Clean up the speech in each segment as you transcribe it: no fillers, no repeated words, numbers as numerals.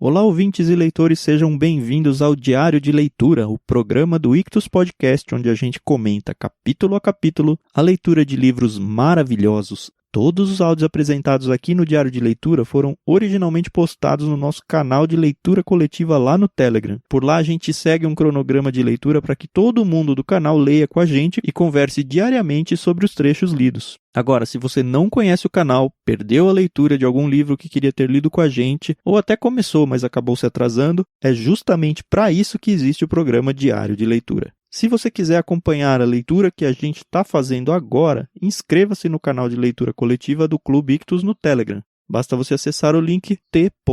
Olá, ouvintes e leitores, sejam bem-vindos ao Diário de Leitura, o programa do Ictus Podcast, onde a gente comenta capítulo a capítulo a leitura de livros maravilhosos. Todos os áudios apresentados aqui no Diário de Leitura foram originalmente postados no nosso canal de leitura coletiva lá no Telegram. Por lá a gente segue um cronograma de leitura para que todo mundo do canal leia com a gente e converse diariamente sobre os trechos lidos. Agora, se você não conhece o canal, perdeu a leitura de algum livro que queria ter lido com a gente, ou até começou, mas acabou se atrasando, é justamente para isso que existe o programa Diário de Leitura. Se você quiser acompanhar a leitura que a gente está fazendo agora, inscreva-se no canal de leitura coletiva do Clube Ictus no Telegram. Basta você acessar o link t.me/Clube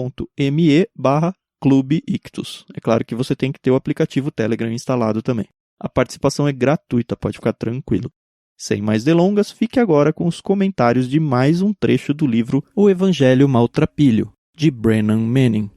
Ictus. É claro que você tem que ter o aplicativo Telegram instalado também. A participação é gratuita, pode ficar tranquilo. Sem mais delongas, fique agora com os comentários de mais um trecho do livro O Evangelho Maltrapilho, de Brennan Manning.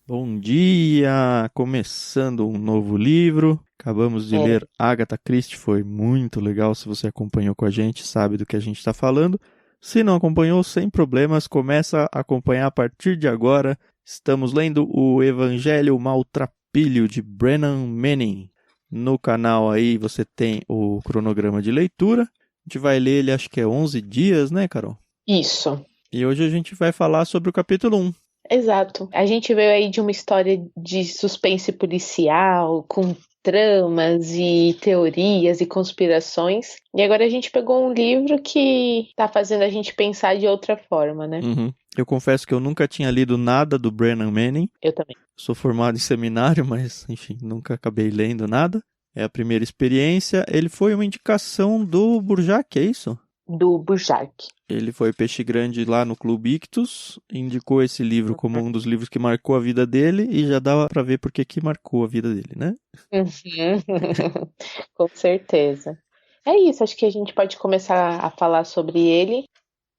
Bom dia! Começando um novo livro. Acabamos de ler Agatha Christie, foi muito legal. Se você acompanhou com a gente, sabe do que a gente está falando. Se não acompanhou, sem problemas, começa a acompanhar a partir de agora. Estamos lendo o Evangelho Maltrapilho, de Brennan Manning. No canal aí você tem o cronograma de leitura. A gente vai ler ele, acho que é 11 dias, né, Carol? Isso. E hoje a gente vai falar sobre o capítulo 1. Exato. A gente veio aí de uma história de suspense policial, com tramas e teorias e conspirações. E agora a gente pegou um livro que tá fazendo a gente pensar de outra forma, né? Eu confesso que eu nunca tinha lido nada do Brennan Manning. Eu também. Sou formado em seminário, mas, enfim, nunca acabei lendo nada. É a primeira experiência. Ele foi uma indicação do Burjac, é isso? Do Burjac. Ele foi peixe grande lá no Clube Ictus, indicou esse livro como um dos livros que marcou a vida dele e já dava para ver por que marcou a vida dele, né? Com certeza. É isso, acho que a gente pode começar a falar sobre ele.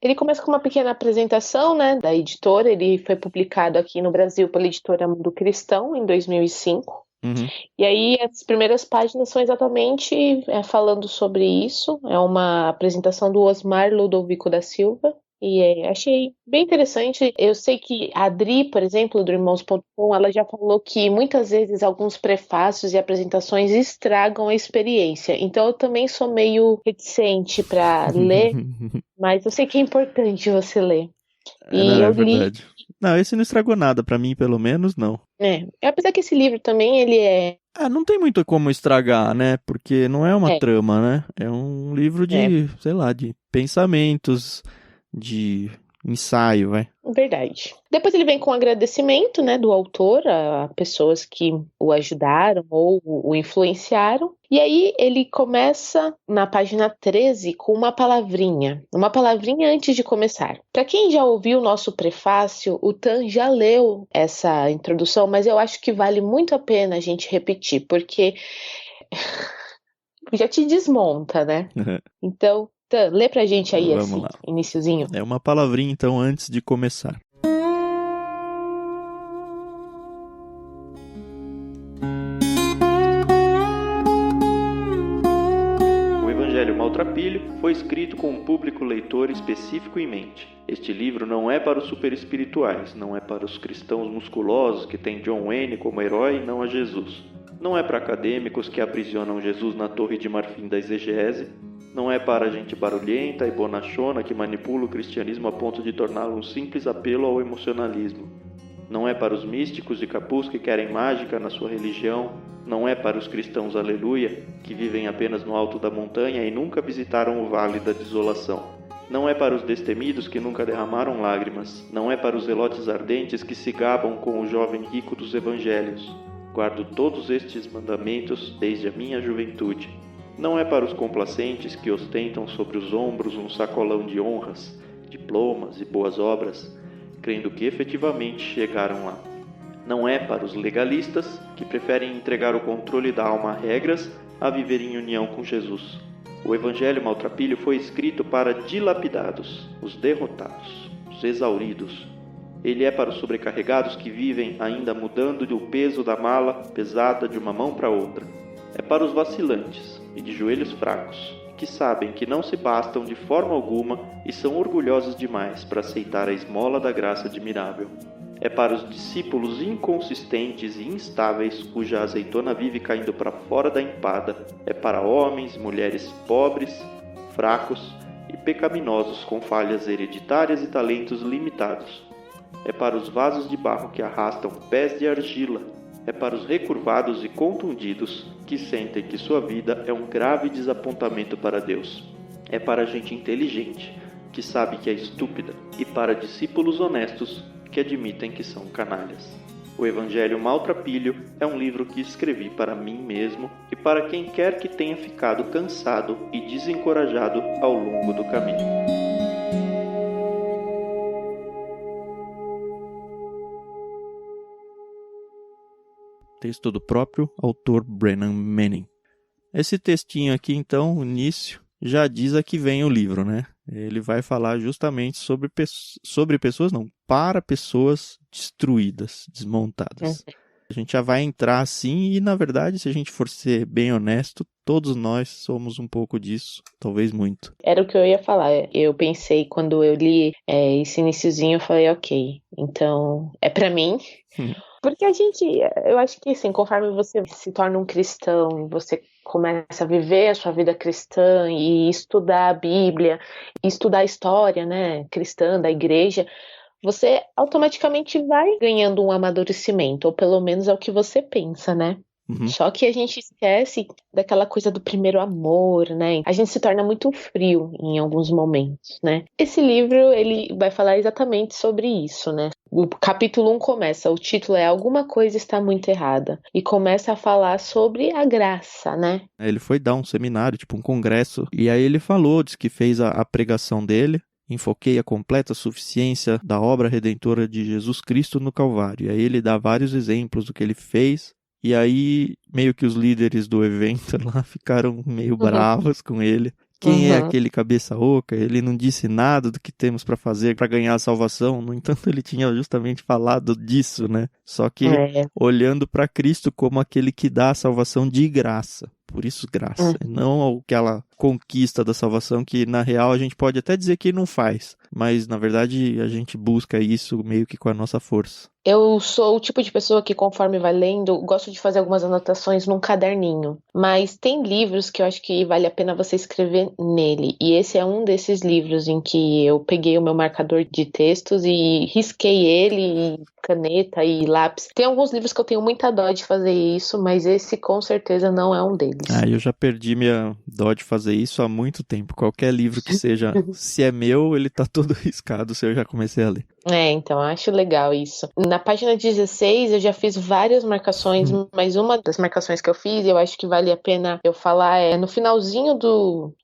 Ele começa com uma pequena apresentação, né, da editora. Ele foi publicado aqui no Brasil pela editora Mundo Cristão em 2005. E aí as primeiras páginas são exatamente falando sobre isso. É uma apresentação do Osmar Ludovico da Silva. E achei bem interessante. Eu sei que a Adri, por exemplo, do Irmãos.com, ela já falou que muitas vezes alguns prefácios e apresentações estragam a experiência. Então eu também sou meio reticente para ler, mas eu sei que é importante você ler. É verdade. Não, esse não estragou nada, pra mim, pelo menos, não. Apesar que esse livro também, ele é... não tem muito como estragar, né? Porque não é uma trama, né? É um livro de, sei lá, de pensamentos, de ensaio, vai. Verdade. Depois ele vem com um agradecimento, né, do autor a pessoas que o ajudaram ou o influenciaram. E aí ele começa na página 13 com uma palavrinha antes de começar. Para quem já ouviu o nosso prefácio, o Tan já leu essa introdução, mas eu acho que vale muito a pena a gente repetir, porque já te desmonta, né? Então, Tan, lê pra gente aí esse iniciozinho. É uma palavrinha, então, antes de começar. O Evangelho Maltrapilho foi escrito com um público leitor específico em mente. Este livro não é para os superespirituais, não é para os cristãos musculosos que têm John Wayne como herói e não a Jesus. Não é para acadêmicos que aprisionam Jesus na torre de marfim da exegese. Não é para gente barulhenta e bonachona que manipula o cristianismo a ponto de torná-lo um simples apelo ao emocionalismo. Não é para os místicos e capuz que querem mágica na sua religião. Não é para os cristãos aleluia, que vivem apenas no alto da montanha e nunca visitaram o vale da desolação. Não é para os destemidos que nunca derramaram lágrimas. Não é para os zelotes ardentes que se gabam com o jovem rico dos evangelhos. Guardo todos estes mandamentos desde a minha juventude. Não é para os complacentes que ostentam sobre os ombros um sacolão de honras, diplomas e boas obras, crendo que efetivamente chegaram lá. Não é para os legalistas que preferem entregar o controle da alma a regras a viver em união com Jesus. O Evangelho Maltrapilho foi escrito para dilapidados, os derrotados, os exauridos. Ele é para os sobrecarregados que vivem ainda mudando o peso da mala pesada de uma mão para outra. É para os vacilantes, e de joelhos fracos, que sabem que não se bastam de forma alguma e são orgulhosos demais para aceitar a esmola da graça admirável. É para os discípulos inconsistentes e instáveis cuja azeitona vive caindo para fora da empada. É para homens e mulheres pobres, fracos e pecaminosos com falhas hereditárias e talentos limitados. É para os vasos de barro que arrastam pés de argila. É para os recurvados e contundidos que sentem que sua vida é um grave desapontamento para Deus. É para a gente inteligente, que sabe que é estúpida, e para discípulos honestos que admitem que são canalhas. O Evangelho Maltrapilho é um livro que escrevi para mim mesmo e para quem quer que tenha ficado cansado e desencorajado ao longo do caminho. Texto do próprio autor Brennan Manning. Esse textinho aqui, então, o início, já diz a que vem o livro, né? Ele vai falar justamente sobre pessoas, não, para pessoas destruídas, desmontadas. A gente já vai entrar assim e, na verdade, se a gente for ser bem honesto, todos nós somos um pouco disso, talvez muito. Era o que eu ia falar. Eu pensei, quando eu li esse iniciozinho, eu falei, ok, então é pra mim. Porque eu acho que assim, conforme você se torna um cristão, você começa a viver a sua vida cristã e estudar a Bíblia, e estudar a história, né, cristã da igreja, você automaticamente vai ganhando um amadurecimento, ou pelo menos é o que você pensa, né? Só que a gente esquece daquela coisa do primeiro amor, né? A gente se torna muito frio em alguns momentos, né? Esse livro, ele vai falar exatamente sobre isso, né? O capítulo 1 começa, o título é Alguma Coisa Está Muito Errada, e começa a falar sobre a graça, né? Ele foi dar um seminário, tipo um congresso, e aí ele falou, disse que fez a pregação dele, enfoquei a completa suficiência da obra redentora de Jesus Cristo no Calvário. E aí ele dá vários exemplos do que ele fez. E aí, meio que os líderes do evento lá ficaram meio bravos com ele. Quem é aquele cabeça oca? Ele não disse nada do que temos para fazer para ganhar a salvação. No entanto, ele tinha justamente falado disso, né? Só que olhando para Cristo como aquele que dá a salvação de graça. Por isso, graça. Não aquela conquista da salvação que, na real, a gente pode até dizer que não faz. Mas, na verdade, a gente busca isso meio que com a nossa força. Eu sou o tipo de pessoa que, conforme vai lendo, gosto de fazer algumas anotações num caderninho. Mas tem livros que eu acho que vale a pena você escrever nele. E esse é um desses livros em que eu peguei o meu marcador de textos e risquei ele, caneta e lápis. Tem alguns livros que eu tenho muita dó de fazer isso, mas esse com certeza não é um deles. Eu já perdi minha dó de fazer isso há muito tempo. Qualquer livro que seja, se é meu, ele tá todo riscado se eu já comecei a ler. Então, acho legal isso. Na página 16 eu já fiz várias marcações, mas uma das marcações que eu fiz, eu acho que vale a pena eu falar, no finalzinho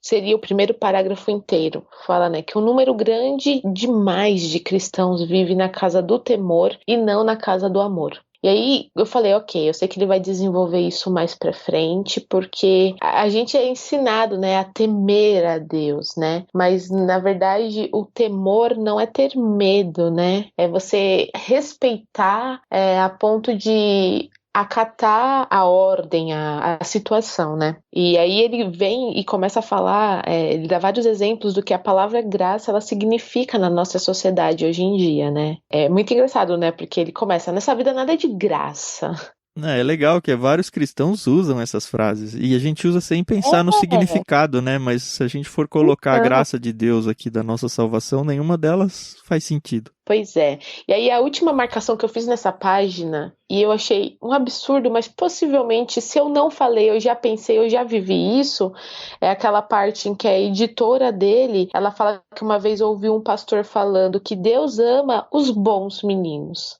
seria o primeiro parágrafo inteiro. Fala, né, que um número grande demais de cristãos vive na casa do temor e não na casa do amor. E aí eu falei, ok, eu sei que ele vai desenvolver isso mais pra frente, porque a gente é ensinado, né, a temer a Deus, né? Mas, na verdade, o temor não é ter medo, né? É você respeitar a ponto de acatar a ordem, a situação, né? E aí ele vem e começa a falar, ele dá vários exemplos do que a palavra graça, ela significa na nossa sociedade hoje em dia, né? É muito engraçado, né? Porque ele começa, nessa vida nada é de graça. É legal que vários cristãos usam essas frases e a gente usa sem pensar no significado, né? Mas se a gente for colocar a graça de Deus aqui da nossa salvação, nenhuma delas faz sentido. Pois é. E aí a última marcação que eu fiz nessa página, e eu achei um absurdo, mas possivelmente se eu não falei, eu já pensei, eu já vivi isso, é aquela parte em que a editora dele, ela fala que uma vez ouviu um pastor falando que Deus ama os bons meninos.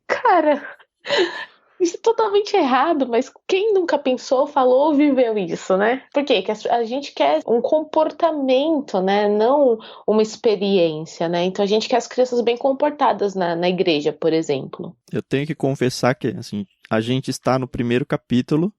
Cara, isso é totalmente errado, mas quem nunca pensou, falou ou viveu isso, né? Por quê? Porque a gente quer um comportamento, né? Não uma experiência, né? Então a gente quer as crianças bem comportadas na igreja, por exemplo. Eu tenho que confessar que, assim, a gente está no primeiro capítulo,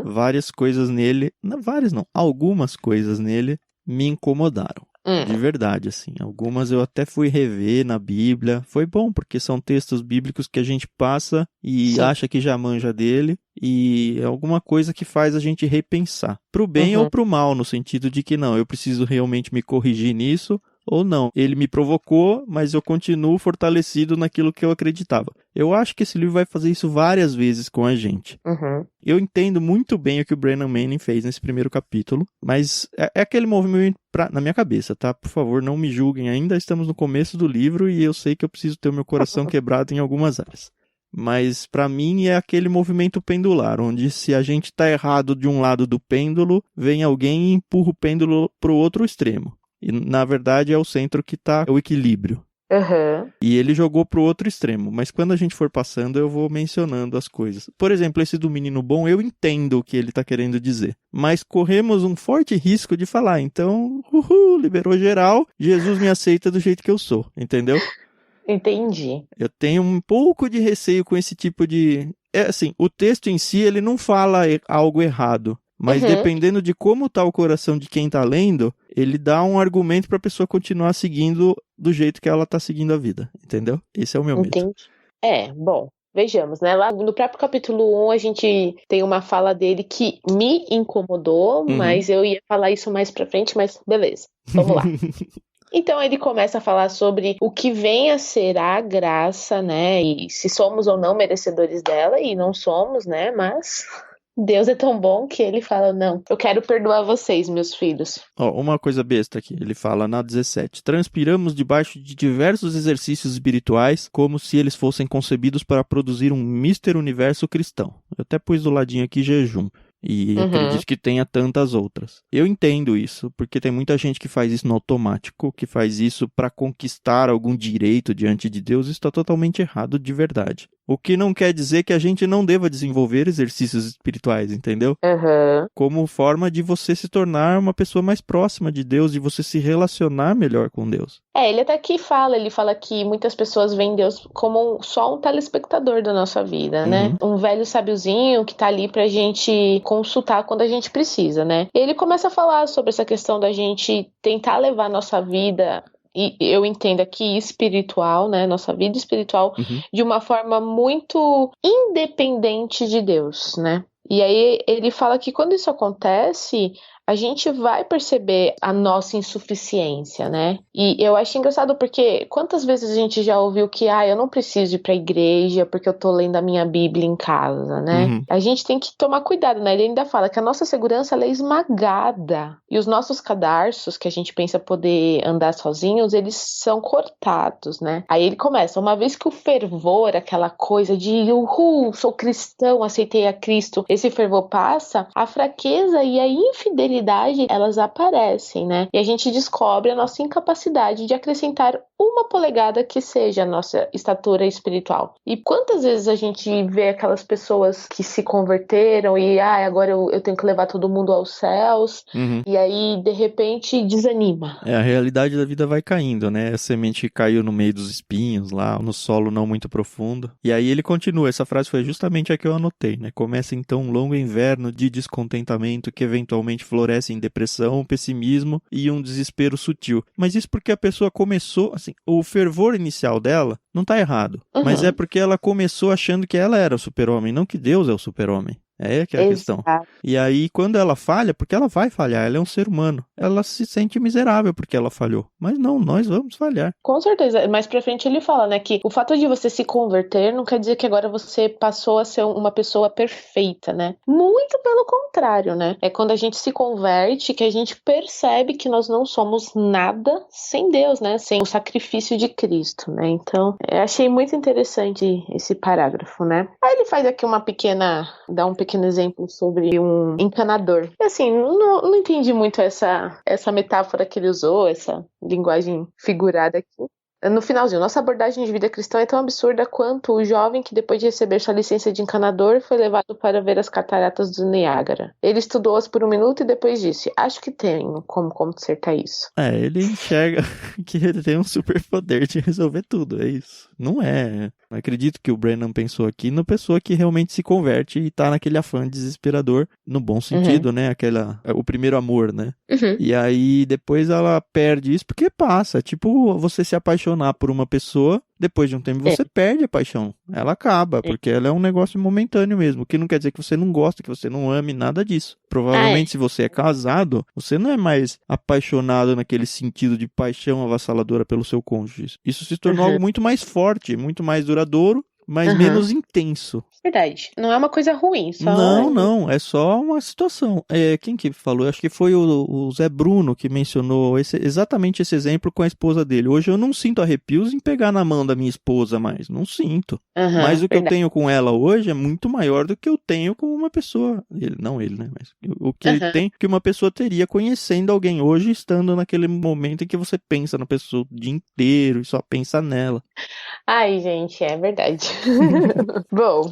várias coisas nele, não várias não, algumas coisas nele me incomodaram. De verdade, assim. Algumas eu até fui rever na Bíblia. Foi bom, porque são textos bíblicos que a gente passa e Sim. acha que já manja dele. E é alguma coisa que faz a gente repensar. Pro bem ou pro mal, no sentido de que não, eu preciso realmente me corrigir nisso. Ou não, ele me provocou, mas eu continuo fortalecido naquilo que eu acreditava. Eu acho que esse livro vai fazer isso várias vezes com a gente. Eu entendo muito bem o que o Brennan Manning fez nesse primeiro capítulo, mas é aquele movimento na minha cabeça, tá? Por favor, não me julguem ainda, estamos no começo do livro e eu sei que eu preciso ter o meu coração quebrado em algumas áreas. Mas pra mim é aquele movimento pendular, onde se a gente tá errado de um lado do pêndulo, vem alguém e empurra o pêndulo pro outro extremo. E, na verdade, é o centro que tá o equilíbrio. E ele jogou pro outro extremo. Mas quando a gente for passando, eu vou mencionando as coisas. Por exemplo, esse do menino bom, eu entendo o que ele tá querendo dizer. Mas corremos um forte risco de falar, então, liberou geral, Jesus me aceita do jeito que eu sou, entendeu? Entendi. Eu tenho um pouco de receio com esse tipo de... assim, o texto em si, ele não fala algo errado. Mas dependendo de como tá o coração de quem tá lendo, ele dá um argumento pra pessoa continuar seguindo do jeito que ela tá seguindo a vida, entendeu? Esse é o meu medo. Bom, vejamos, né? Lá no próprio capítulo 1, a gente tem uma fala dele que me incomodou, mas eu ia falar isso mais pra frente, mas beleza, vamos lá. Então ele começa a falar sobre o que vem a ser a graça, né? E se somos ou não merecedores dela, e não somos, né? Mas... Deus é tão bom que ele fala, não, eu quero perdoar vocês, meus filhos. Uma coisa besta aqui, ele fala na 17. Transpiramos debaixo de diversos exercícios espirituais, como se eles fossem concebidos para produzir um mister universo cristão. Eu até pus do ladinho aqui jejum. E acredito que tenha tantas outras. Eu entendo isso, porque tem muita gente que faz isso no automático, que faz isso para conquistar algum direito diante de Deus. Isso está totalmente errado de verdade. O que não quer dizer que a gente não deva desenvolver exercícios espirituais, entendeu? Como forma de você se tornar uma pessoa mais próxima de Deus, de você se relacionar melhor com Deus. Ele até aqui fala, ele fala que muitas pessoas veem Deus como só um telespectador da nossa vida, né? Um velho sábiozinho que tá ali pra gente consultar quando a gente precisa, né? Ele começa a falar sobre essa questão da gente tentar levar a nossa vida... E eu entendo aqui espiritual, né, nossa vida espiritual, de uma forma muito independente de Deus, né? E aí ele fala que quando isso acontece, a gente vai perceber a nossa insuficiência, né? E eu acho engraçado porque quantas vezes a gente já ouviu que eu não preciso ir pra igreja porque eu tô lendo a minha Bíblia em casa, né? A gente tem que tomar cuidado, né? Ele ainda fala que a nossa segurança ela é esmagada e os nossos cadarços, que a gente pensa poder andar sozinhos, eles são cortados, né? Aí ele começa, uma vez que o fervor, aquela coisa de sou cristão, aceitei a Cristo, esse fervor passa, a fraqueza e a infidelidade elas aparecem, né? E a gente descobre a nossa incapacidade de acrescentar uma polegada que seja a nossa estatura espiritual. E quantas vezes a gente vê aquelas pessoas que se converteram e agora eu tenho que levar todo mundo aos céus, e aí de repente desanima. A realidade da vida vai caindo, né? A semente caiu no meio dos espinhos lá, no solo não muito profundo. E aí ele continua, essa frase foi justamente a que eu anotei, né? Começa então um longo inverno de descontentamento que eventualmente floresce em depressão, pessimismo e um desespero sutil. Mas isso porque a pessoa começou, assim, o fervor inicial dela não tá errado, mas é porque ela começou achando que ela era o super-homem, não que Deus é o super-homem. É que é a questão. E aí, quando ela falha, porque ela vai falhar, ela é um ser humano, ela se sente miserável porque ela falhou. Mas não, nós vamos falhar. Com certeza. Mais pra frente ele fala, né, que o fato de você se converter não quer dizer que agora você passou a ser uma pessoa perfeita, né? Muito pelo contrário, né? É quando a gente se converte que a gente percebe que nós não somos nada sem Deus, né? Sem o sacrifício de Cristo, né? Então, eu achei muito interessante esse parágrafo, né? Aí ele faz aqui dá um pequeno exemplo sobre um encanador. E assim, não entendi muito essa metáfora que ele usou, essa linguagem figurada aqui. No finalzinho, nossa abordagem de vida cristã é tão absurda quanto o jovem que, depois de receber sua licença de encanador, foi levado para ver as cataratas do Niágara. Ele estudou-as por um minuto e depois disse, acho que tenho como consertar isso. Ele enxerga que ele tem um superpoder de resolver tudo, é isso. Não é. Eu acredito que o Brennan pensou aqui na pessoa que realmente se converte e tá naquele afã desesperador, no bom sentido, né? O primeiro amor, né? Uhum. E aí depois ela perde isso porque passa. É tipo você se apaixonar por uma pessoa, depois de um tempo É, você perde a paixão. Ela acaba, é. porque ela é um negócio momentâneo mesmo. O que não quer dizer que você não gosta, que você não ame, nada disso. Ah, é. Provavelmente se você é casado, você não é mais apaixonado naquele sentido de paixão avassaladora pelo seu cônjuge. Isso se tornou Uhum. algo muito mais forte, muito mais duradouro, mas Uhum. menos intenso. Verdade. Não é uma coisa ruim, só. Não, não, é só uma situação. Quem que falou? Acho que foi o Zé Bruno que mencionou exatamente esse exemplo com a esposa dele. Hoje eu não sinto arrepios em pegar na mão da minha esposa mais, não sinto. Mas Aham, o que eu verdade. tenho com ela hoje é muito maior do que eu tenho com uma pessoa. Não ele, né? Mas o que ele Aham. tem, que uma pessoa teria conhecendo alguém hoje, estando naquele momento em que você pensa na pessoa o dia inteiro e só pensa nela. Ai, gente, é verdade. Bom,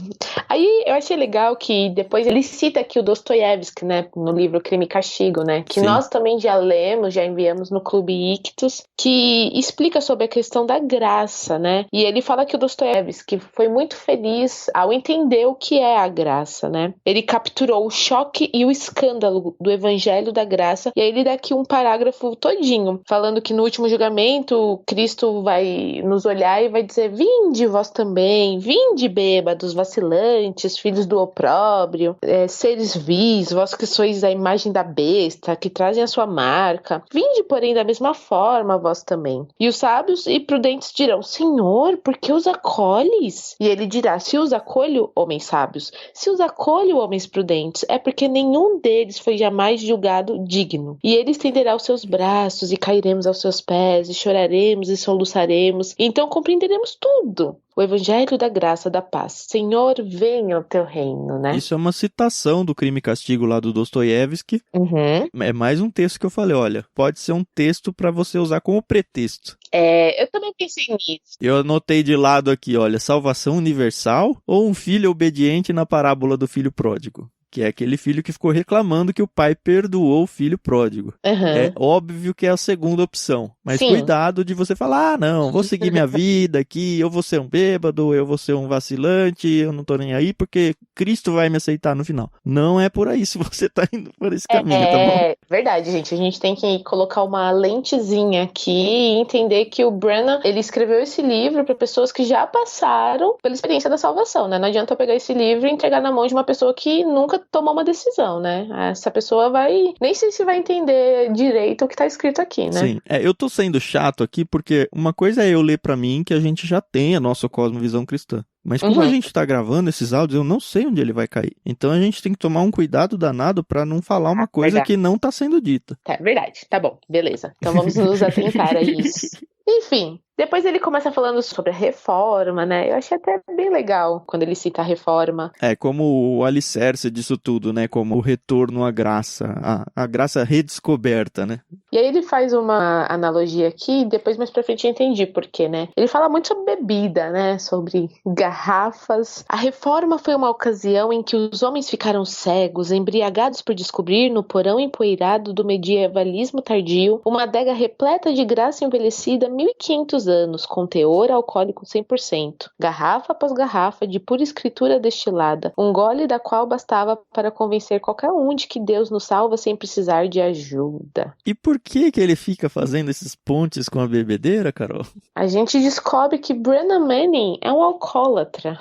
aí eu achei legal que depois ele cita aqui o Dostoiévski, né, no livro Crime e Castigo, né, que Sim. nós também já lemos, já enviamos no Clube Ictus, que explica sobre a questão da graça, né, e ele fala que o Dostoiévski foi muito feliz ao entender o que é a graça, né, ele capturou o choque e o escândalo do Evangelho da Graça, e aí ele dá aqui um parágrafo todinho, falando que no último julgamento Cristo vai nos olhar e vai dizer: vinde vós também, vinde bêbados, vacilantes, filhos do opróbrio, seres vis, vós que sois a imagem da besta, que trazem a sua marca, vinde, porém, da mesma forma, vós também. E os sábios e prudentes dirão: Senhor, por que os acolhes? E ele dirá: se os acolho, homens sábios, se os acolho, homens prudentes, é porque nenhum deles foi jamais julgado digno. E ele estenderá os seus braços, e cairemos aos seus pés, e choraremos e soluçaremos, e então compreenderemos tudo. O Evangelho da Graça da Paz. Senhor, venha o teu reino, né? Isso é uma citação do Crime e Castigo lá do Dostoiévski. Uhum. É mais um texto que eu falei, olha, pode ser um texto para você usar como pretexto. Eu também pensei nisso. Eu anotei de lado aqui, olha, salvação universal ou um filho obediente na parábola do filho pródigo? Que é aquele filho que ficou reclamando que o pai perdoou o filho pródigo. É Uhum. óbvio que é a segunda opção. Mas Sim. cuidado de você falar, não, vou seguir minha vida aqui, eu vou ser um bêbado, eu vou ser um vacilante, eu não tô nem aí porque Cristo vai me aceitar no final. Não é por aí se você tá indo por esse caminho, tá bom? É verdade, gente. A gente tem que colocar uma lentezinha aqui e entender que o Brennan, ele escreveu esse livro para pessoas que já passaram pela experiência da salvação, né? Não adianta eu pegar esse livro e entregar na mão de uma pessoa que nunca tomou uma decisão, né? Essa pessoa vai... Nem sei se vai entender direito o que tá escrito aqui, né? Sim, eu tô sendo chato aqui porque uma coisa é eu ler pra mim que a gente já tem a nossa cosmovisão cristã. Mas como a gente tá gravando esses áudios, eu não sei onde ele vai cair. Então a gente tem que tomar um cuidado danado pra não falar uma coisa Verdade. que não tá sendo dita. Tá, verdade. Tá bom, beleza. Então vamos nos atentar a isso. Enfim, depois ele começa falando sobre a reforma, né? Eu achei até bem legal quando ele cita a reforma. É como o alicerce disso tudo, né? Como o retorno à graça, a graça redescoberta, né? E aí ele faz uma analogia aqui, depois mais pra frente eu entendi por quê, né? Ele fala muito sobre bebida, né? Sobre garrafas. A reforma foi uma ocasião em que os homens ficaram cegos, embriagados por descobrir no porão empoeirado do medievalismo tardio uma adega repleta de graça envelhecida há 1500 anos, com teor alcoólico 100%. Garrafa após garrafa de pura escritura destilada, um gole da qual bastava para convencer qualquer um de que Deus nos salva sem precisar de ajuda. E por que ele fica fazendo esses pontes com a bebedeira, Carol? A gente descobre que Brennan Manning é um alcoólatra.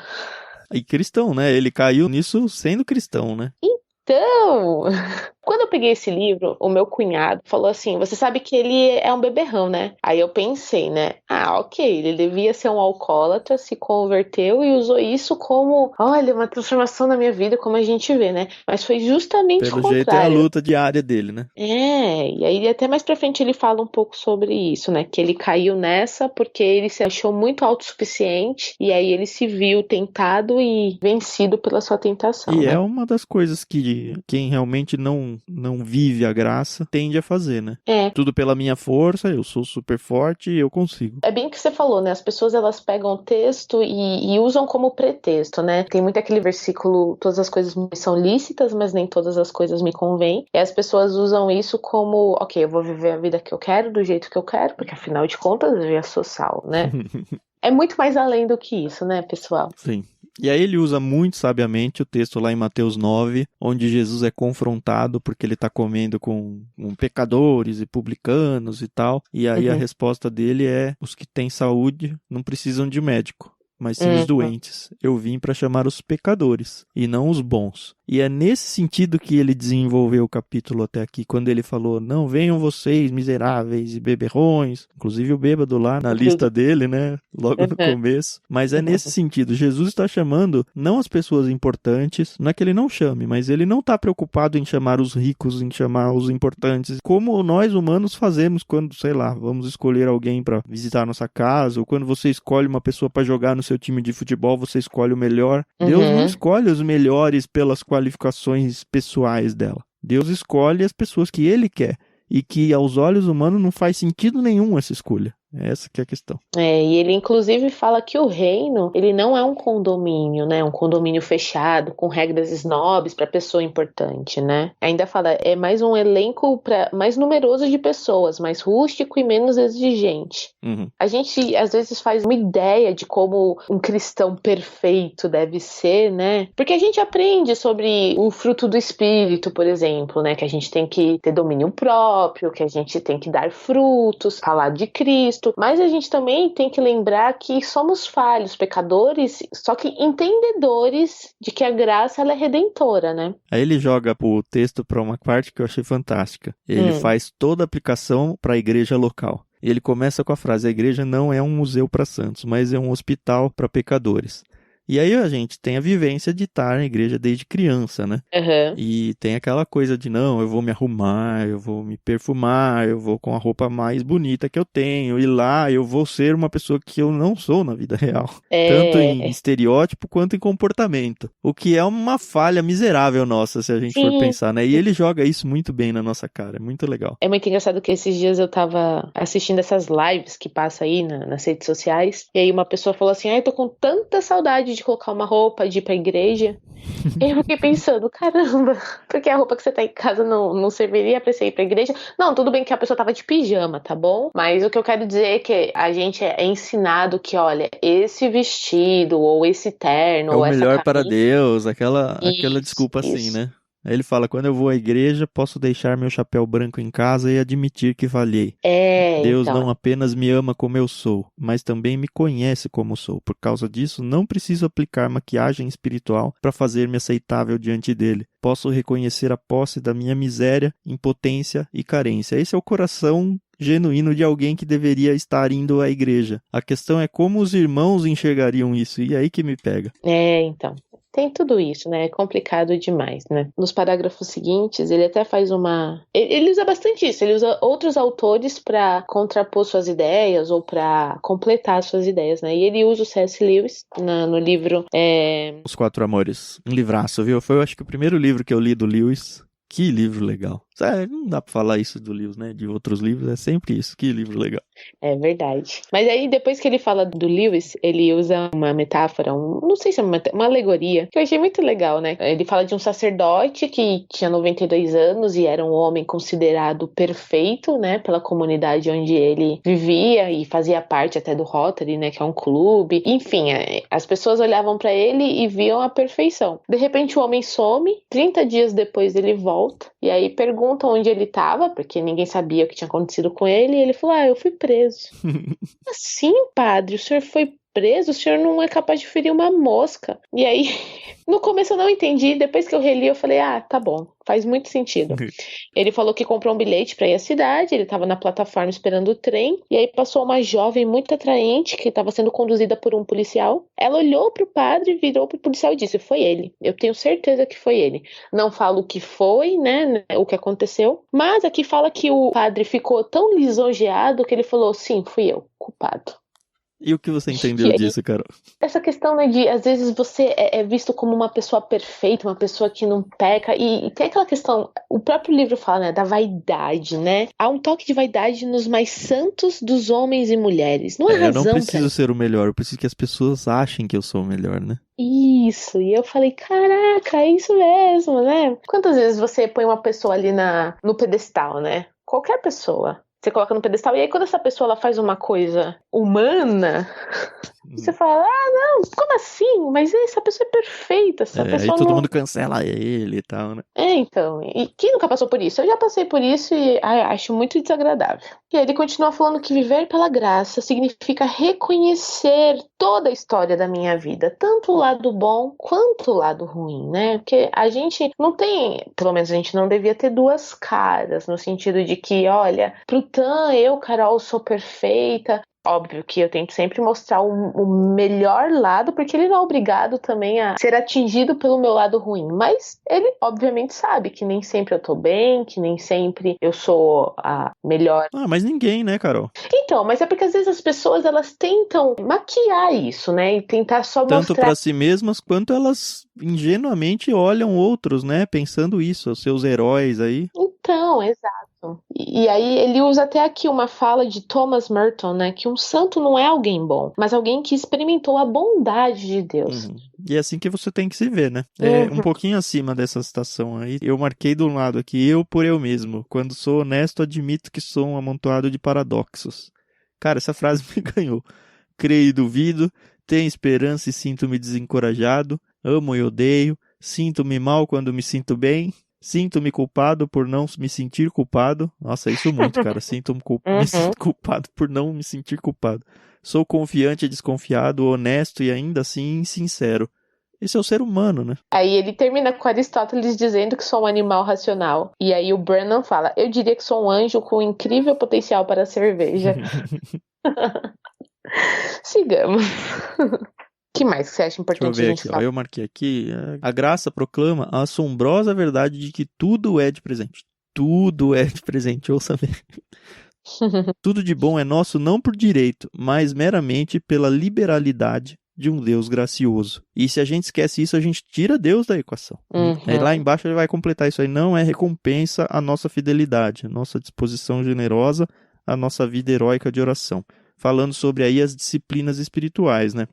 E cristão, né? Ele caiu nisso sendo cristão, né? Então, quando eu peguei esse livro, o meu cunhado falou assim: você sabe que ele é um beberrão, né? Aí eu pensei, né? Ok, ele devia ser um alcoólatra, se converteu e usou isso como, olha, uma transformação na minha vida, como a gente vê, né? Mas foi justamente Pelo o jeito é a contrário. luta diária dele, né? E aí até mais pra frente ele fala um pouco sobre isso, né? Que ele caiu nessa porque ele se achou muito autossuficiente e aí ele se viu tentado e vencido pela sua tentação, E né? é uma das coisas que quem realmente não vive a graça tende a fazer, né? Tudo pela minha força, eu sou super forte e eu consigo. É bem o que você falou, né? As pessoas elas pegam o texto e usam como pretexto, né? Tem muito aquele versículo: todas as coisas me são lícitas, mas nem todas as coisas me convêm. E as pessoas usam isso como, ok, eu vou viver a vida que eu quero, do jeito que eu quero, porque afinal de contas eu já sou sal, né? É muito mais além do que isso, né, pessoal? Sim. E aí ele usa muito sabiamente o texto lá em Mateus 9, onde Jesus é confrontado porque ele está comendo com pecadores e publicanos e tal. E aí a resposta dele é: os que têm saúde não precisam de médico, mas sim os doentes. Eu vim para chamar os pecadores e não os bons. E é nesse sentido que ele desenvolveu o capítulo até aqui, quando ele falou: não venham vocês miseráveis e beberrões, inclusive o bêbado lá na lista dele, né, logo no começo. Mas é nesse sentido, Jesus está chamando não as pessoas importantes, não é que ele não chame, mas ele não está preocupado em chamar os ricos, em chamar os importantes, como nós humanos fazemos quando, sei lá, vamos escolher alguém para visitar nossa casa, ou quando você escolhe uma pessoa para jogar no seu time de futebol, você escolhe o melhor. Deus não escolhe os melhores pelas qualificações pessoais dela. Deus escolhe as pessoas que ele quer e que aos olhos humanos não faz sentido nenhum essa escolha. Essa que é a questão. E ele inclusive fala que o reino, ele não é um condomínio, né? Um condomínio fechado, com regras snobs para pessoa importante, né? Ainda fala, é mais um elenco mais numeroso de pessoas, mais rústico e menos exigente. A gente, às vezes, faz uma ideia de como um cristão perfeito deve ser, né? Porque a gente aprende sobre o fruto do Espírito, por exemplo, né? Que a gente tem que ter domínio próprio, que a gente tem que dar frutos, falar de Cristo. Mas a gente também tem que lembrar que somos falhos, pecadores, só que entendedores de que a graça ela é redentora, né? Aí ele joga o texto para uma parte que eu achei fantástica. Ele faz toda a aplicação para a igreja local. Ele começa com a frase: a igreja não é um museu para santos, mas é um hospital para pecadores. E aí a gente tem a vivência de estar na igreja desde criança, né? E tem aquela coisa de, não, eu vou me arrumar, eu vou me perfumar, eu vou com a roupa mais bonita que eu tenho, e lá eu vou ser uma pessoa que eu não sou na vida real. Tanto em estereótipo quanto em comportamento. O que é uma falha miserável nossa, se a gente for pensar, né? E ele joga isso muito bem na nossa cara, é muito legal. É muito engraçado que esses dias eu tava assistindo essas lives que passa aí nas redes sociais, e aí uma pessoa falou assim: eu tô com tanta saudade de colocar uma roupa, de ir pra igreja. E eu fiquei pensando, caramba, porque a roupa que você tá em casa não serviria pra você ir pra igreja? Não, tudo bem que a pessoa tava de pijama, tá bom? Mas o que eu quero dizer é que a gente é ensinado que, olha, esse vestido, ou esse terno, ou essa camisa... É o melhor para Deus, aquela desculpa isso. assim, né? Aí ele fala: quando eu vou à igreja, posso deixar meu chapéu branco em casa e admitir que falhei. Deus não apenas me ama como eu sou, mas também me conhece como sou. Por causa disso, não preciso aplicar maquiagem espiritual para fazer-me aceitável diante dele. Posso reconhecer a posse da minha miséria, impotência e carência. Esse é o coração genuíno de alguém que deveria estar indo à igreja. A questão é como os irmãos enxergariam isso, e é aí que me pega. Então... Tem tudo isso, né? É complicado demais, né? Nos parágrafos seguintes, ele até faz ele usa bastante isso. Ele usa outros autores para contrapor suas ideias ou para completar suas ideias, né? E ele usa o C.S. Lewis no livro... Os Quatro Amores. Um livraço, viu? Foi, eu acho que o primeiro livro que eu li do Lewis. Que livro legal. Não dá pra falar isso do Lewis, né? De outros livros, é sempre isso. Que livro legal. É verdade. Mas aí, depois que ele fala do Lewis, ele usa uma metáfora, não sei se é uma alegoria, que eu achei muito legal, né? Ele fala de um sacerdote que tinha 92 anos e era um homem considerado perfeito, né? Pela comunidade onde ele vivia e fazia parte até do Rotary, né? Que é um clube. Enfim, as pessoas olhavam pra ele e viam a perfeição. De repente, o homem some, 30 dias depois ele volta, e aí perguntam onde ele estava, porque ninguém sabia o que tinha acontecido com ele, e ele falou: eu fui preso. Assim, padre, o senhor foi preso? O senhor não é capaz de ferir uma mosca. E aí, no começo eu não entendi, depois que eu reli eu falei: tá bom, faz muito sentido. Ele falou que comprou um bilhete para ir à cidade, ele estava na plataforma esperando o trem, e aí passou uma jovem muito atraente que estava sendo conduzida por um policial. Ela olhou pro padre, virou pro policial e disse: foi ele, eu tenho certeza que foi ele. Não falo o que foi, né, o que aconteceu, mas aqui fala que o padre ficou tão lisonjeado que ele falou: sim, fui eu, culpado. E o que você entendeu disso, Carol? Essa questão, né, de às vezes você é visto como uma pessoa perfeita, uma pessoa que não peca, e tem aquela questão, o próprio livro fala, né, da vaidade, né? Há um toque de vaidade nos mais santos dos homens e mulheres. Não há razão. Eu não preciso ser o melhor, eu preciso que as pessoas achem que eu sou o melhor, né? Isso, e eu falei: caraca, é isso mesmo, né? Quantas vezes você põe uma pessoa ali no pedestal, né? Qualquer pessoa. Você coloca no pedestal, e aí quando essa pessoa ela faz uma coisa humana, Você fala, não, como assim? Mas essa pessoa é perfeita, essa pessoa aí todo não... mundo cancela ele e tal, né? Então, e quem nunca passou por isso? Eu já passei por isso e acho muito desagradável. E aí ele continua falando que viver pela graça significa reconhecer toda a história da minha vida, tanto o lado bom quanto o lado ruim, né? Porque a gente não tem, pelo menos a gente não devia ter duas caras, no sentido de que, olha, pro Tan, eu, Carol, sou perfeita. Óbvio que eu tento sempre mostrar o melhor lado, porque ele não é obrigado também a ser atingido pelo meu lado ruim. Mas ele, obviamente, sabe que nem sempre eu tô bem, que nem sempre eu sou a melhor. Mas ninguém, né, Carol? Então, mas é porque às vezes as pessoas, elas tentam maquiar isso, né? E tentar só Tanto mostrar... para si mesmas, quanto elas ingenuamente olham outros, né? Pensando isso, os seus heróis aí. Então, exato. E aí ele usa até aqui uma fala de Thomas Merton, né? Que um santo não é alguém bom, mas alguém que experimentou a bondade de Deus. E é assim que você tem que se ver, né? Um pouquinho acima dessa citação aí, eu marquei do lado aqui, eu por eu mesmo. Quando sou honesto, admito que sou um amontoado de paradoxos. Cara, essa frase me ganhou. Creio e duvido, tenho esperança e sinto-me desencorajado, amo e odeio, sinto-me mal quando me sinto bem, sinto-me culpado por não me sentir culpado. Nossa, isso muito, cara. Me sinto culpado por não me sentir culpado. Sou confiante e desconfiado, honesto e ainda assim sincero. Esse é o ser humano, né? Aí ele termina com Aristóteles dizendo que sou um animal racional. E aí o Brennan fala, eu diria que sou um anjo com incrível potencial para a cerveja. Sigamos. O que mais você acha importante Deixa eu ver a gente aqui, falar? ó. Eu marquei aqui. A graça proclama a assombrosa verdade de que tudo é de presente. Tudo é de presente, ouça bem. Tudo de bom é nosso não por direito, mas meramente pela liberalidade de um Deus gracioso. E se a gente esquece isso, a gente tira Deus da equação. Aí lá embaixo ele vai completar isso aí. Não é recompensa a nossa fidelidade, a nossa disposição generosa, a nossa vida heróica de oração. Falando sobre aí as disciplinas espirituais, né?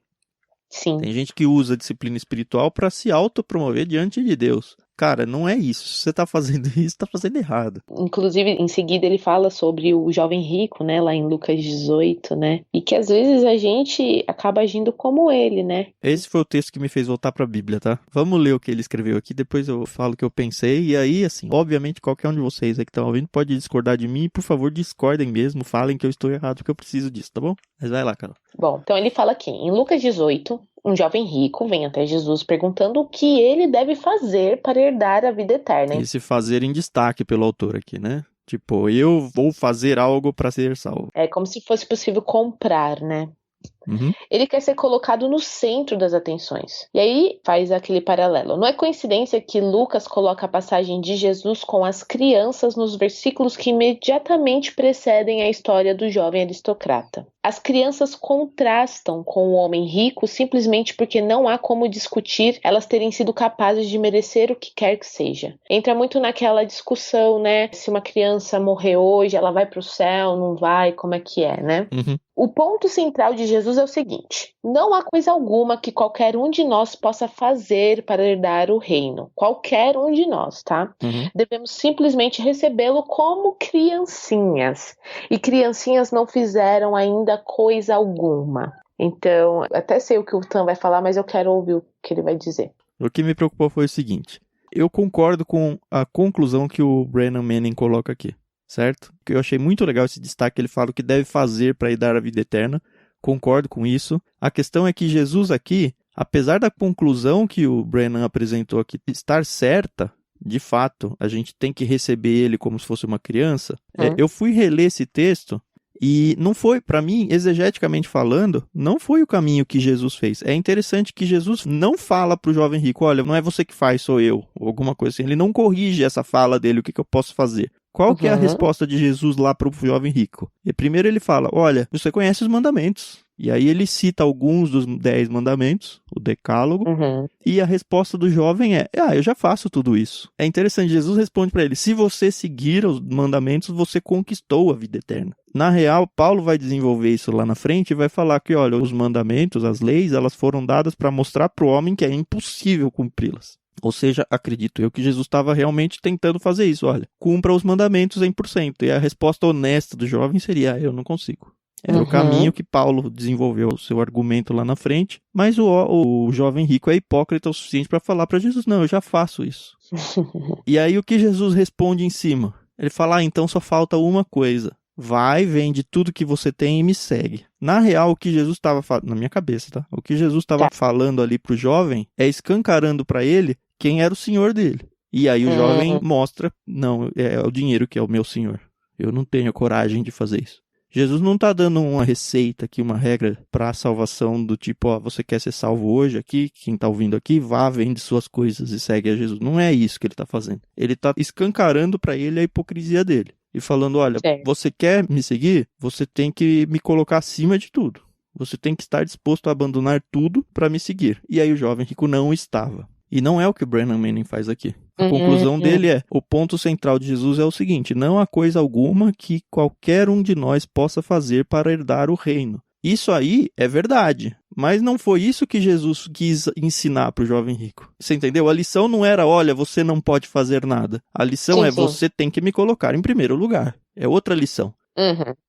Sim. Tem gente que usa a disciplina espiritual para se autopromover diante de Deus. Cara, não é isso. Se você tá fazendo isso, tá fazendo errado. Inclusive, em seguida, ele fala sobre o jovem rico, né? Lá em Lucas 18, né? E que às vezes a gente acaba agindo como ele, né? Esse foi o texto que me fez voltar pra Bíblia, tá? Vamos ler o que ele escreveu aqui, depois eu falo o que eu pensei. E aí, assim, obviamente, qualquer um de vocês aí que estão ouvindo pode discordar de mim. Por favor, discordem mesmo. Falem que eu estou errado, porque eu preciso disso, tá bom? Mas vai lá, Carol. Bom, então ele fala aqui, em Lucas 18, um jovem rico vem até Jesus perguntando o que ele deve fazer para herdar a vida eterna. Esse fazer em destaque pelo autor aqui, né? Tipo, eu vou fazer algo para ser salvo. É como se fosse possível comprar, né? Ele quer ser colocado no centro das atenções. E aí faz aquele paralelo. Não é coincidência que Lucas coloca a passagem de Jesus com as crianças nos versículos que imediatamente precedem a história do jovem aristocrata. As crianças contrastam com o homem rico simplesmente porque não há como discutir elas terem sido capazes de merecer o que quer que seja. Entra muito naquela discussão, né? Se uma criança morrer hoje, ela vai para o céu, não vai, como é que é, né? O ponto central de Jesus é o seguinte: não há coisa alguma que qualquer um de nós possa fazer para herdar o reino. Qualquer um de nós, tá? Devemos simplesmente recebê-lo como criancinhas. E criancinhas não fizeram ainda coisa alguma. Então, até sei o que o Tan vai falar, mas eu quero ouvir o que ele vai dizer. O que me preocupou foi o seguinte: eu concordo com a conclusão que o Brennan Manning coloca aqui. Certo? Eu achei muito legal esse destaque, ele fala o que deve fazer para ir dar a vida eterna. Concordo com isso. A questão é que Jesus aqui, apesar da conclusão que o Brennan apresentou aqui estar certa, de fato, a gente tem que receber ele como se fosse uma criança. Eu fui reler esse texto e não foi, para mim, exegeticamente falando, não foi o caminho que Jesus fez. É interessante que Jesus não fala para o jovem rico, olha, não é você que faz, sou eu, ou alguma coisa assim. Ele não corrige essa fala dele, o que eu posso fazer. Qual que é a resposta de Jesus lá para o jovem rico? E primeiro ele fala, olha, você conhece os mandamentos. E aí ele cita alguns dos 10 mandamentos, o decálogo, e a resposta do jovem é, eu já faço tudo isso. É interessante, Jesus responde para ele, se você seguir os mandamentos, você conquistou a vida eterna. Na real, Paulo vai desenvolver isso lá na frente e vai falar que, olha, os mandamentos, as leis, elas foram dadas para mostrar para o homem que é impossível cumpri-las. Ou seja, acredito eu que Jesus estava realmente tentando fazer isso. Olha, cumpra os mandamentos 100%. E a resposta honesta do jovem seria, eu não consigo. Era o caminho que Paulo desenvolveu o seu argumento lá na frente, mas o jovem rico é hipócrita o suficiente para falar para Jesus, não, eu já faço isso. E aí o que Jesus responde em cima? Ele fala, então só falta uma coisa. Vai, vende tudo que você tem e me segue. Na real, o que Jesus estava falando, na minha cabeça, tá? O que Jesus estava falando ali pro jovem é escancarando para ele quem era o senhor dele. E aí o jovem mostra, não, é o dinheiro que é o meu senhor. Eu não tenho coragem de fazer isso. Jesus não está dando uma receita aqui, uma regra para a salvação do tipo, ó, você quer ser salvo hoje aqui, quem está ouvindo aqui, vá, vende suas coisas e segue a Jesus. Não é isso que ele está fazendo. Ele está escancarando para ele a hipocrisia dele. E falando, olha, você quer me seguir? Você tem que me colocar acima de tudo. Você tem que estar disposto a abandonar tudo para me seguir. E aí o jovem rico não estava. E não é o que o Brennan Manning faz aqui. A conclusão dele é, o ponto central de Jesus é o seguinte, não há coisa alguma que qualquer um de nós possa fazer para herdar o reino. Isso aí é verdade, mas não foi isso que Jesus quis ensinar para o jovem rico. Você entendeu? A lição não era, olha, você não pode fazer nada. A lição você tem que me colocar em primeiro lugar. É outra lição.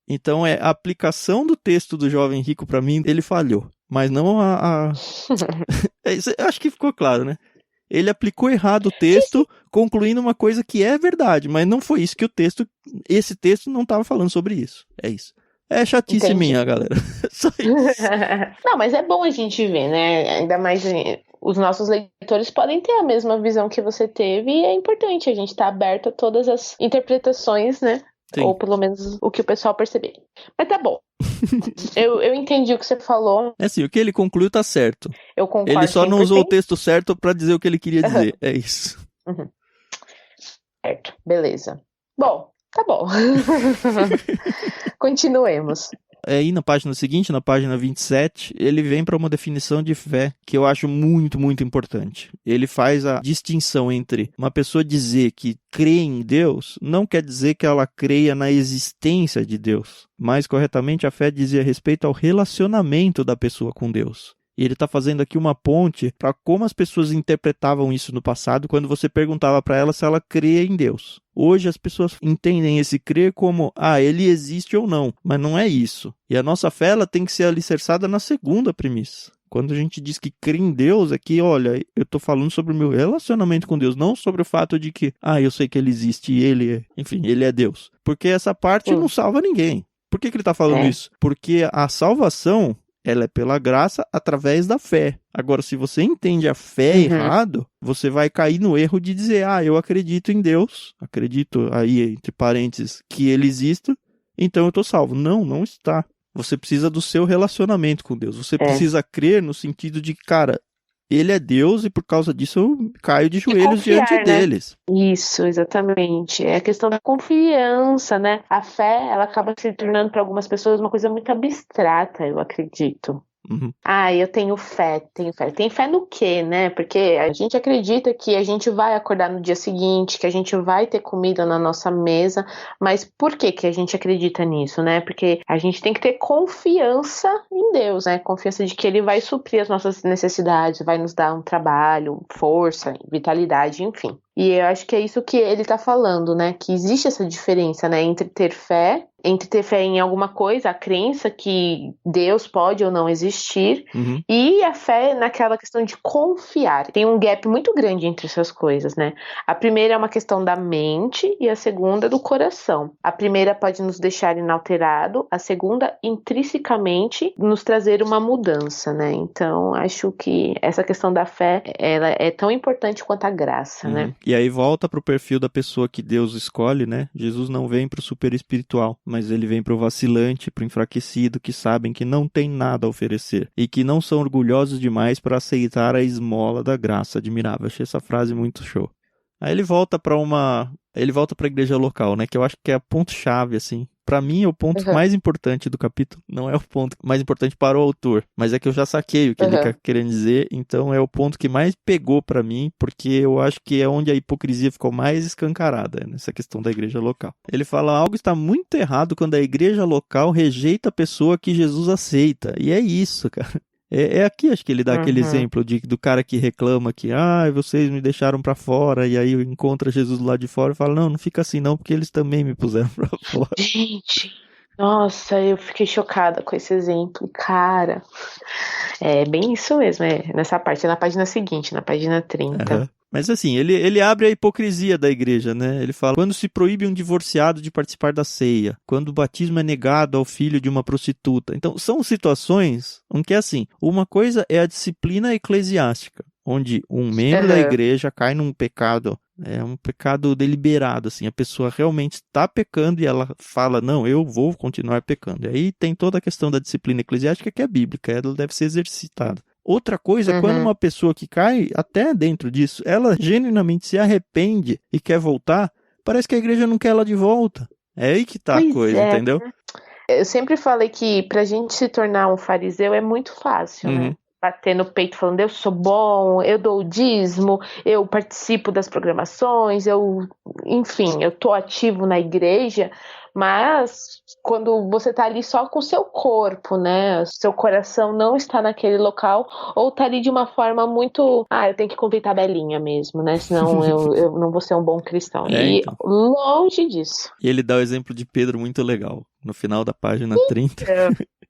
Então, a aplicação do texto do jovem rico, para mim, ele falhou. Mas não acho que ficou claro, né? Ele aplicou errado o texto, concluindo uma coisa que é verdade, mas não foi isso que esse texto não estava falando sobre isso. É isso. É chatice minha, galera. Só isso. Não, mas é bom a gente ver, né? Ainda mais os nossos leitores podem ter a mesma visão que você teve e é importante a gente estar aberto a todas as interpretações, né? Sim. Ou pelo menos o que o pessoal perceber. Mas tá bom. eu entendi o que você falou. É assim, o que ele concluiu tá certo. Eu concordo. Ele só não usou o texto certo pra dizer o que ele queria dizer. É isso. Certo, beleza. Bom, tá bom. Continuemos. Aí na página seguinte, na página 27, ele vem para uma definição de fé que eu acho muito, muito importante. Ele faz a distinção entre uma pessoa dizer que crê em Deus, não quer dizer que ela creia na existência de Deus. Mais corretamente, a fé dizia respeito ao relacionamento da pessoa com Deus. E ele está fazendo aqui uma ponte para como as pessoas interpretavam isso no passado, quando você perguntava para ela se ela cria em Deus. Hoje as pessoas entendem esse crer como, ele existe ou não, mas não é isso. E a nossa fé ela tem que ser alicerçada na segunda premissa. Quando a gente diz que crê em Deus, é que, olha, eu estou falando sobre o meu relacionamento com Deus, não sobre o fato de que, eu sei que ele existe e ele é Deus. Porque essa parte não salva ninguém. Por que ele está falando isso? Porque a salvação, ela é pela graça através da fé. Agora, se você entende a fé errado, você vai cair no erro de dizer, eu acredito em Deus, acredito aí, entre parênteses, que ele existe, então eu estou salvo. Não, não está. Você precisa do seu relacionamento com Deus. Você precisa crer no sentido de, cara, ele é Deus e por causa disso eu caio de joelhos diante deles. Isso, exatamente. É a questão da confiança, né? A fé, ela acaba se tornando para algumas pessoas uma coisa muito abstrata, eu acredito. Eu tenho fé. Tem fé no quê, né? Porque a gente acredita que a gente vai acordar no dia seguinte, que a gente vai ter comida na nossa mesa, mas por que a gente acredita nisso, né? Porque a gente tem que ter confiança em Deus, né? Confiança de que Ele vai suprir as nossas necessidades, vai nos dar um trabalho, força, vitalidade, enfim. E eu acho que é isso que ele tá falando, né? Que existe essa diferença, né? Entre ter fé em alguma coisa, a crença que Deus pode ou não existir, e a fé naquela questão de confiar. Tem um gap muito grande entre essas coisas, né? A primeira é uma questão da mente e a segunda do coração. A primeira pode nos deixar inalterado, a segunda, intrinsecamente, nos trazer uma mudança, né? Então, acho que essa questão da fé, ela é tão importante quanto a graça, né? E aí volta pro perfil da pessoa que Deus escolhe, né? Jesus não vem pro super espiritual, mas ele vem pro vacilante, pro enfraquecido, que sabem que não tem nada a oferecer e que não são orgulhosos demais para aceitar a esmola da graça admirável. Achei essa frase muito show. Aí ele volta pra a igreja local, né? Que eu acho que é a ponto-chave, assim. Pra mim, é o ponto mais importante do capítulo. Não é o ponto mais importante para o autor, mas é que eu já saquei o que ele quer querendo dizer, então é o ponto que mais pegou pra mim, porque eu acho que é onde a hipocrisia ficou mais escancarada, nessa questão da igreja local. Ele fala, algo está muito errado quando a igreja local rejeita a pessoa que Jesus aceita. E é isso, cara. É aqui, acho que ele dá aquele exemplo do cara que reclama que, vocês me deixaram pra fora, e aí encontra Jesus do lado de fora e fala, não fica assim não, porque eles também me puseram pra fora. Gente, Nossa, eu fiquei chocada com esse exemplo, cara. É bem isso mesmo, nessa parte, é na página seguinte, na página 30. Aham. Mas assim, ele abre a hipocrisia da igreja, né? Ele fala, quando se proíbe um divorciado de participar da ceia, quando o batismo é negado ao filho de uma prostituta. Então, são situações em que, assim, uma coisa é a disciplina eclesiástica, onde um membro da igreja cai num pecado, é um pecado deliberado, assim, a pessoa realmente está pecando e ela fala, não, eu vou continuar pecando. E aí tem toda a questão da disciplina eclesiástica que é bíblica, ela deve ser exercitada. Outra coisa é quando uma pessoa que cai até dentro disso, ela genuinamente se arrepende e quer voltar, parece que a igreja não quer ela de volta. É aí que tá a coisa, entendeu? Eu sempre falei que pra gente se tornar um fariseu é muito fácil, né? Bater no peito falando, eu sou bom, eu dou o dízimo, eu participo das programações, enfim, eu tô ativo na igreja, mas quando você tá ali só com o seu corpo, né, seu coração não está naquele local, ou tá ali de uma forma muito, eu tenho que cumprir tabelinha mesmo, né, senão eu não vou ser um bom cristão, Então. longe disso. E ele dá o exemplo de Pedro muito legal, no final da página 30,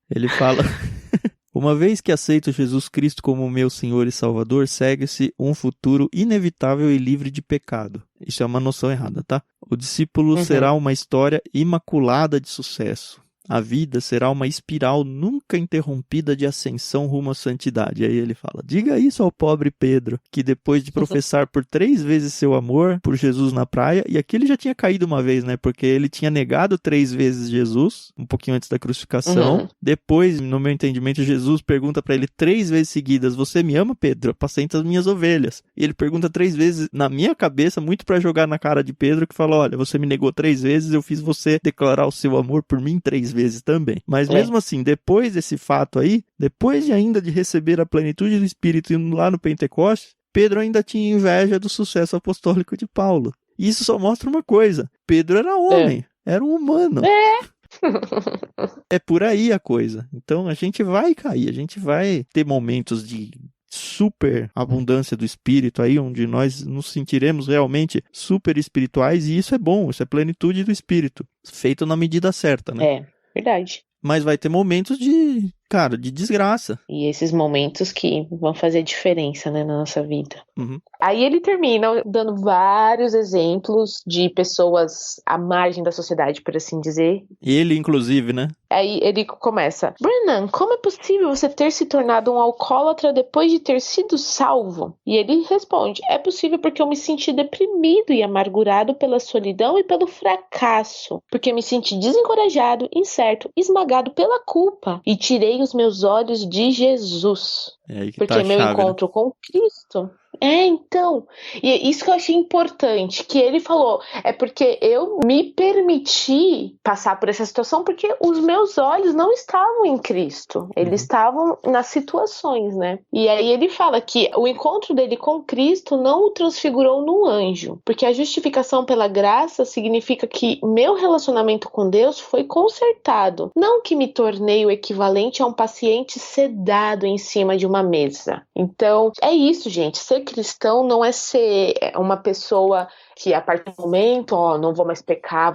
ele fala... Uma vez que aceito Jesus Cristo como meu Senhor e Salvador, segue-se um futuro inevitável e livre de pecado. Isso é uma noção errada, tá? O discípulo será uma história imaculada de sucesso. A vida será uma espiral nunca interrompida de ascensão rumo à santidade. Aí ele fala, diga isso ao pobre Pedro, que depois de professar por 3 vezes seu amor por Jesus na praia, e aqui ele já tinha caído uma vez, né? Porque ele tinha negado 3 vezes Jesus, um pouquinho antes da crucificação. Depois, no meu entendimento, Jesus pergunta para ele 3 vezes seguidas, você me ama, Pedro? Apacenta as minhas ovelhas. E ele pergunta 3 vezes, na minha cabeça, muito para jogar na cara de Pedro, que fala, olha, você me negou 3 vezes, eu fiz você declarar o seu amor por mim 3 vezes também. Mas mesmo assim, depois desse fato aí, depois ainda de receber a plenitude do Espírito indo lá no Pentecostes, Pedro ainda tinha inveja do sucesso apostólico de Paulo. E isso só mostra uma coisa, Pedro era homem, era um humano. É por aí a coisa. Então a gente vai cair, a gente vai ter momentos de super abundância do Espírito aí, onde nós nos sentiremos realmente super espirituais, e isso é bom, isso é plenitude do Espírito, feito na medida certa, né? Verdade. Mas vai ter momentos de desgraça. E esses momentos que vão fazer diferença, né, na nossa vida. Aí ele termina dando vários exemplos de pessoas à margem da sociedade, por assim dizer. Ele, inclusive, né? Aí ele começa, Brennan, como é possível você ter se tornado um alcoólatra depois de ter sido salvo? E ele responde, é possível porque eu me senti deprimido e amargurado pela solidão e pelo fracasso, porque me senti desencorajado, incerto, esmagado pela culpa e tirei os meus olhos de Jesus. Porque meu encontro com Cristo... então, e é isso que eu achei importante, que ele falou, é porque eu me permiti passar por essa situação porque os meus olhos não estavam em Cristo, eles estavam nas situações, né? E aí ele fala que o encontro dele com Cristo não o transfigurou num anjo, porque a justificação pela graça significa que meu relacionamento com Deus foi consertado, não que me tornei o equivalente a um paciente sedado em cima de uma mesa. Então, é isso, gente, ser cristão não é ser uma pessoa que a partir do momento, não vou mais pecar,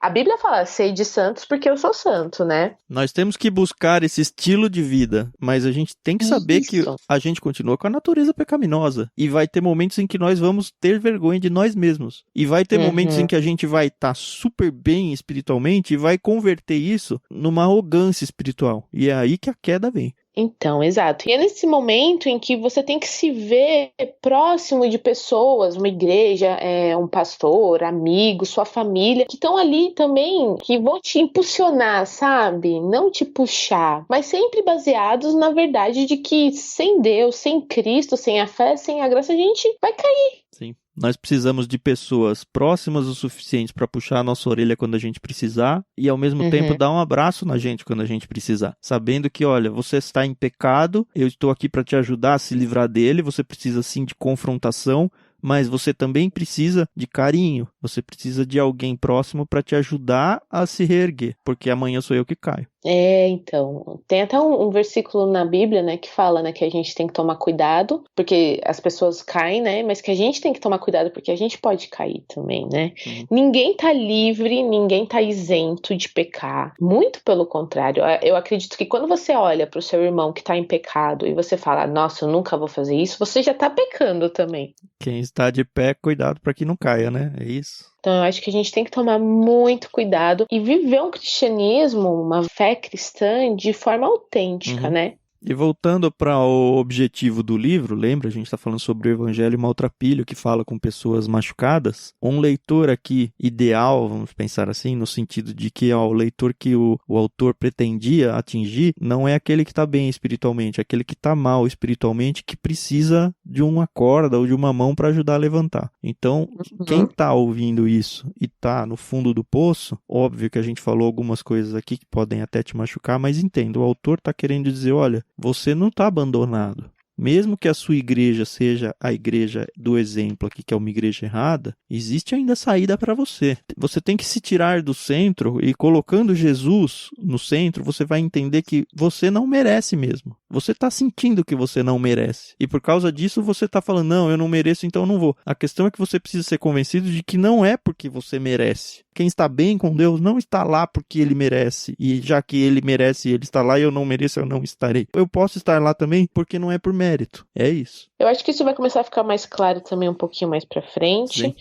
a Bíblia fala, sede santos porque eu sou santo, né? Nós temos que buscar esse estilo de vida, mas a gente tem que saber que a gente continua com a natureza pecaminosa. E vai ter momentos em que nós vamos ter vergonha de nós mesmos. E vai ter momentos em que a gente vai estar super bem espiritualmente e vai converter isso numa arrogância espiritual. E é aí que a queda vem. Então, exato. E é nesse momento em que você tem que se ver próximo de pessoas, uma igreja, um pastor, amigo, sua família, que estão ali também, que vão te impulsionar, sabe? Não te puxar, mas sempre baseados na verdade de que sem Deus, sem Cristo, sem a fé, sem a graça, a gente vai cair. Sim. Nós precisamos de pessoas próximas o suficiente para puxar a nossa orelha quando a gente precisar e, ao mesmo tempo, dar um abraço na gente quando a gente precisar. Sabendo que, olha, você está em pecado, eu estou aqui para te ajudar a se livrar dele, você precisa, sim, de confrontação, mas você também precisa de carinho, Você precisa de alguém próximo para te ajudar a se reerguer, porque amanhã sou eu que caio. Então, tem até um versículo na Bíblia, né, que fala, né, que a gente tem que tomar cuidado, porque as pessoas caem, né, mas que a gente tem que tomar cuidado, porque a gente pode cair também, né? Ninguém tá livre, ninguém tá isento de pecar, muito pelo contrário. Eu acredito que quando você olha pro seu irmão que tá em pecado e você fala, nossa, eu nunca vou fazer isso, você já tá pecando também. Quem está de pé, cuidado para que não caia, né? É isso. Então, eu acho que a gente tem que tomar muito cuidado e viver um cristianismo, uma fé cristã de forma autêntica, né? E voltando para o objetivo do livro, lembra? A gente está falando sobre o Evangelho Maltrapilho, que fala com pessoas machucadas. Um leitor aqui ideal, vamos pensar assim, no sentido de que o leitor que o autor pretendia atingir não é aquele que está bem espiritualmente, é aquele que está mal espiritualmente, que precisa de uma corda ou de uma mão para ajudar a levantar. Então, quem está ouvindo isso e está no fundo do poço, óbvio que a gente falou algumas coisas aqui que podem até te machucar, mas entenda, o autor está querendo dizer, olha, você não está abandonado. Mesmo que a sua igreja seja a igreja do exemplo aqui, que é uma igreja errada, existe ainda saída para você. Você tem que se tirar do centro e colocando Jesus no centro, você vai entender que você não merece mesmo. Você está sentindo que você não merece. E por causa disso você está falando, não, eu não mereço, então eu não vou. A questão é que você precisa ser convencido de que não é porque você merece. Quem está bem com Deus não está lá porque ele merece. E já que ele merece e ele está lá e eu não mereço, eu não estarei. Eu posso estar lá também porque não é por mérito. É isso. Eu acho que isso vai começar a ficar mais claro também um pouquinho mais pra frente. Sim.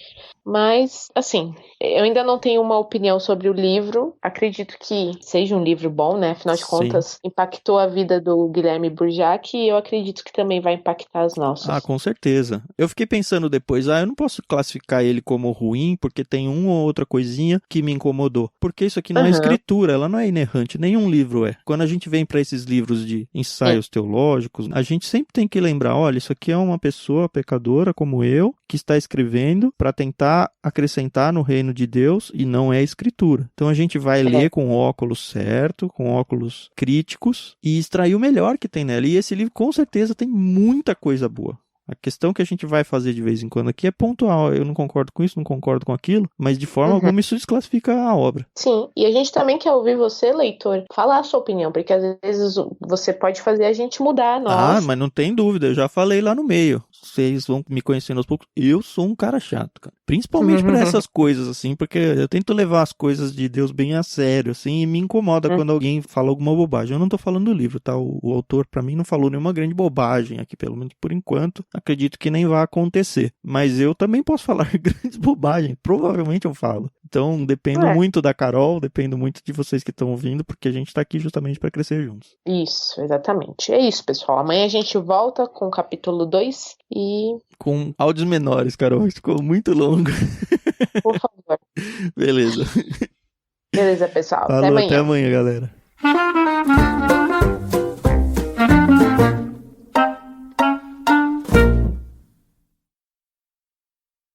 Mas, assim, eu ainda não tenho uma opinião sobre o livro. Acredito que seja um livro bom, né? Afinal de contas, impactou a vida do Guilherme Burjac e eu acredito que também vai impactar as nossas. Ah, com certeza. Eu fiquei pensando depois, eu não posso classificar ele como ruim porque tem uma ou outra coisinha que me incomodou. Porque isso aqui não é escritura, ela não é inerrante, nenhum livro é. Quando a gente vem para esses livros de ensaios teológicos, a gente sempre tem que lembrar, olha, isso aqui é uma pessoa pecadora como eu, que está escrevendo para tentar acrescentar no reino de Deus e não é escritura. Então a gente vai ler com o óculos certo, com óculos críticos e extrair o melhor que tem nela. E esse livro com certeza tem muita coisa boa. A questão que a gente vai fazer de vez em quando aqui é pontual. Eu não concordo com isso, não concordo com aquilo, mas de forma alguma isso desclassifica a obra. Sim, e a gente também quer ouvir você, leitor, falar a sua opinião, porque às vezes você pode fazer a gente mudar. Mas não tem dúvida, eu já falei lá no meio. Vocês vão me conhecendo aos poucos. Eu sou um cara chato, cara. Principalmente para essas coisas, assim, porque eu tento levar as coisas de Deus bem a sério, assim, e me incomoda quando alguém fala alguma bobagem. Eu não tô falando do livro, tá? O autor, para mim, não falou nenhuma grande bobagem aqui, pelo menos por enquanto. Acredito que nem vai acontecer. Mas eu também posso falar grandes bobagens. Provavelmente eu falo. Então, dependo muito da Carol, dependo muito de vocês que estão ouvindo, porque a gente tá aqui justamente para crescer juntos. Isso, exatamente. É isso, pessoal. Amanhã a gente volta com o capítulo 2 e... com áudios menores, Carol. Ficou muito longo. Por favor. Beleza. Beleza, pessoal. Falou, até amanhã, galera.